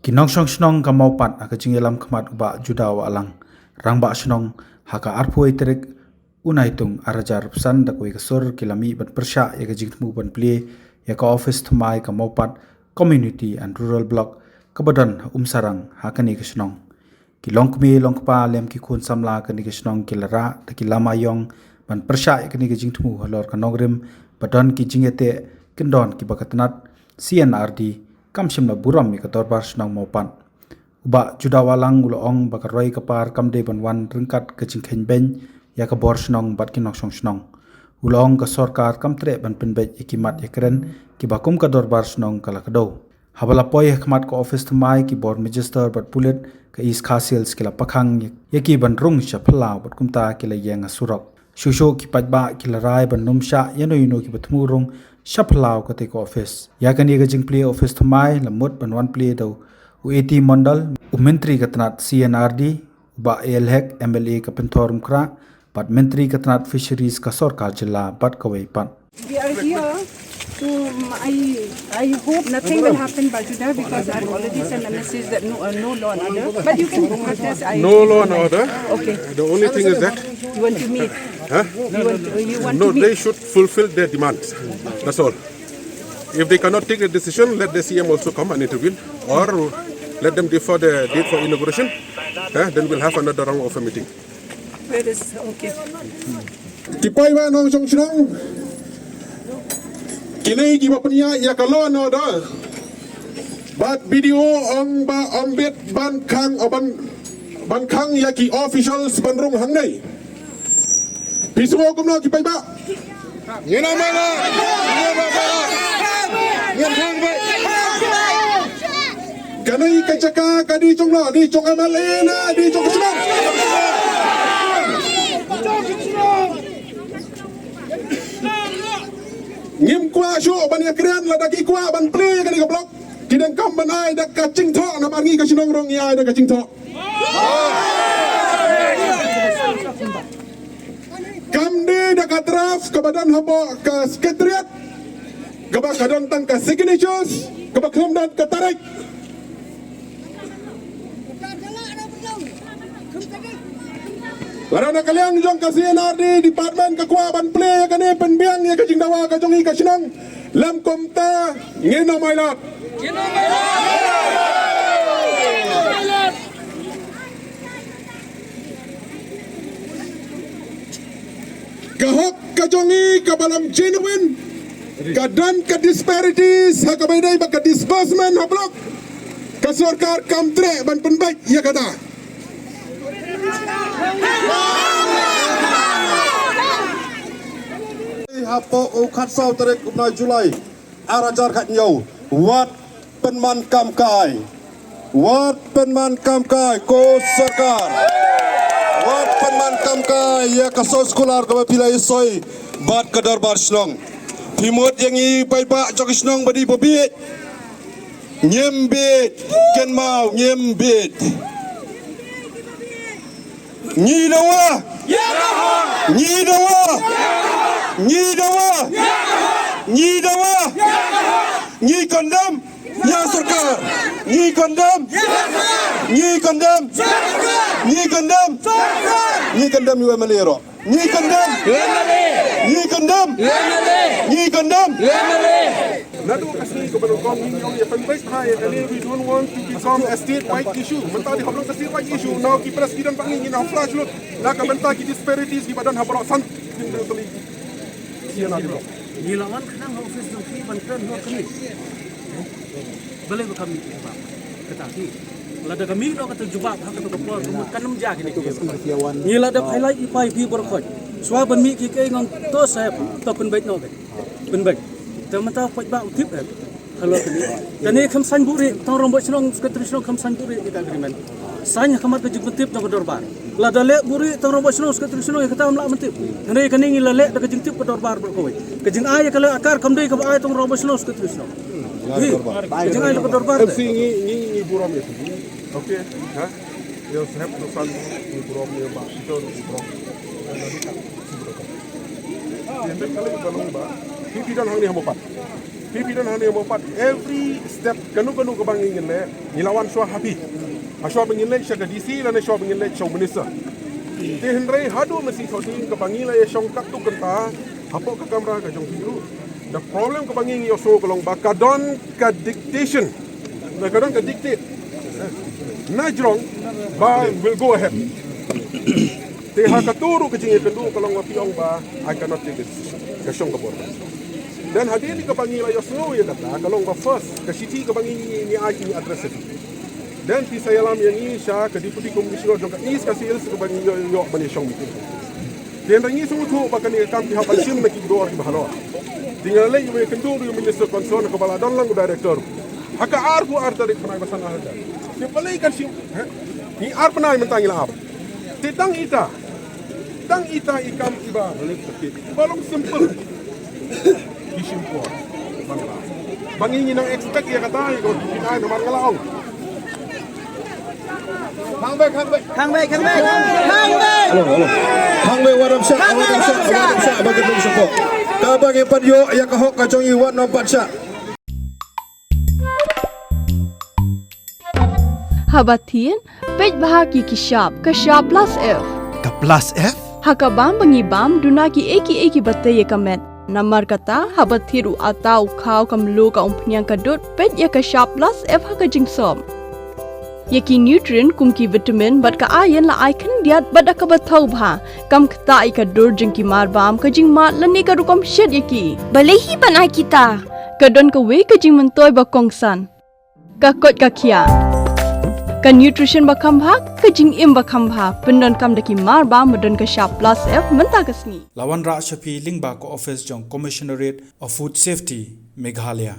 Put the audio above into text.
Kinong song snong ka maupat aka jingelam khamat uba judaw alang rangba snong haka arpoi terik unaitung arajar pesan dakoi kasur kilami ban persya ya ka jingtmu ban pli ya ka office thmai ka maupat community and rural block kabadan sarang hakani ka snong kilong kmi longpa lem ki khun samla kani ka snong kilara takilama yong ban persya ya kani ka jingtmu halor ka nogrim badan ki jingete kendon ki bakatnat CNRD kamshimna buram mi ka dorbar snong maupan uba judawalang ulong bakaroi kapar kamde banwan ringkat ke jingkhen ben ya ka bor snong bat kinok song snong ulong ka sarkar kamtre ban penbet ikimat yakren ki bakum ka dorbar snong kala kado habala poi khmat ko office thmai ki bor register bat bullet ka is khasil skila pakhang yaki ban rung chapla bat kumta kila yang surok shusho ki pajba kila rai ban numsha yano yino ki bathmu rung shaplau ka te ko office yakani ga jingpli office thmai lamut ban wan pli do UAT Mandal, Menteri Ketenat CNRD, Ba Elhek MLA Kapentorum Kra, Bat Menteri Ketenat Fisheries Kasorka Jilla Bat Kawaipan. We are here to, I hope nothing will happen by today because I've already sent a message that no law and order. But you can protest. No law and order. Okay. The only thing is that You want to meet? huh? You want No, to meet? they should fulfill their demands. That's all. If they cannot take the decision, let the CM also come and intervene, or let them defer the date for inauguration. Then we'll have another round of a meeting. Where is, okay. Kipai ba nong song sinong? Kini giba punya ya kalau no da. But video ong ba ombet ban kang ban kang ya ki officials ban rong hang nei. Pisuo kum no kipai ba. Ngena mana? Ngena ba? Ngena hang ba? Kanai kacaka kadi chong no di chong MLA na di chong sinong. Ngim kwa shu ban yakrian la daki kwa ban ple kani ka blok kidang kam ban ai dak ka ching tho na mangi ka sinong rong ya dak ka ching tho kam de dak ka draft ka badan habo ka sekretariat ka ba kadon tang ka signatures ka ba khom dan ka tarik Larana kalian jong ka CNRD department ka kwa ban ple ka ne penbiang ya ka jing dawa ka jong i ka sinang lam komta ngena mailat kahok ka jong i ka balam genuine ka dan ka disparities ha ka baydai ba ka disbursement ha blok ka sarkar kamtre ban penbait ya kata Hapo ukat sau tarik upna Julai arajar kat nyau wat penman kamkai ko sarkar wat penman kamkai ya kasos sekolah ka pila isoi bat ka darbar snong timut yang i pai ba jok snong badi bobit nyembit ken mau nyembit Nyi dawa Nyi dawa Nyi dawa Nyi dawa Nyi condemn Ya sarkar Nyi condemn Nyi condemn Nyi condemn Nyi condemn you MLA ro Nyi condemn Nyi condemn Nyi condemn Nadu kasih kepada kaum yang penting hai kali we don't want to become a state-wide issue. Mentah di hablok state-wide issue. Now kita presiden panggil nak flash lut. Nak mentah kita disparities di badan hablok sant. Siapa nak? Nilawan kadang office ng bantuan no kami. Balik ko kami ba. Kataki. Lada kami no kata jubab hak to kapor rumut kanum ja kini. Nila da highlight ipai pi borkot. Swa ban mi ki kai ngong to sahab to penbait no. Penbait. Teman-teman poj ba utip kalau kini khamsan buri tang rombok snong sekretari snong khamsan buri kita agreement sanya kamat ke jengtip jang dorbar la dale buri tang rombok snong sekretari snong kata amla mentip kini kini ngilale ke jengtip ke dorbar berkoi ke jeng ay kalau akar kamdei ke ay tang rombok snong sekretari snong ke jeng ay ke dorbar Ni buram itu. Okey, ha? Yo sahab nusan ni buram ni ba. Itu buram. Yang kali balong ba. Hindi dan hang ni hamopat. pimpinan hanya mempat every step kanu ke bangingin le nilawan swa happy aswa bangin le sya DC dan aswa bangin le show minister te henry hadu mesti soting ke bangila ya syong kak tu kenta apa ke kamera ke jong biru the problem ke banging yo so kolong bakadon ka dictation bakadon ka dictate najrong ba will go ahead te hakaturu ke jingi kendu kolong wapiong ba I cannot take this ke syong ke bor dan hadir di kepangila Yosno ya kata kalau nggak first ke city kepangi ni ai address itu dan di saya lam yang ini sya ke deputy commissioner juga ni kasih kepangi yo manisong itu dan rangi semua tu bahkan ni kampi hafal sim nak dua di bahalo tinggal lagi yang kendur yang minister concern kepala dan lang director haka arfu artarik penai pasang ada ni palai kan sim ni ar penai mentangi lah apa tang ita ikam iba balong simple Kisimpor, bangingin ang expect ya kata ko pinay naman ngalaw. Halo. Hangway wadam sa bagi pun support. Kabagi padyo ya kahok kacong iwan nompat sa. Habatin, pej bahagi kishap plus F. Ka plus F? Hakabam bangibam dunaki eki batay kamet. Namar kata habat thiru atau kau kamlu ka umpnyang kadut pet ya ka sharp plus F ha ka jingsom. Yaki nutrient kumki vitamin bat ka ayan la icon diat bada ka bathau bha kam kata I ka dur jingki marbam ka jing mat lani ka rukom shed yaki. Balehi banai kita. Kadon ka we ka jing mentoy ba kongsan. Ka kot ka kia. Ka nutrition ba khambha ka jing im ba khambha pendon kam daki marba medon ka sharp plus F menta kasni. Lawan Ra Shafi Lingba ko office jong Commissionerate of Food Safety Meghalaya.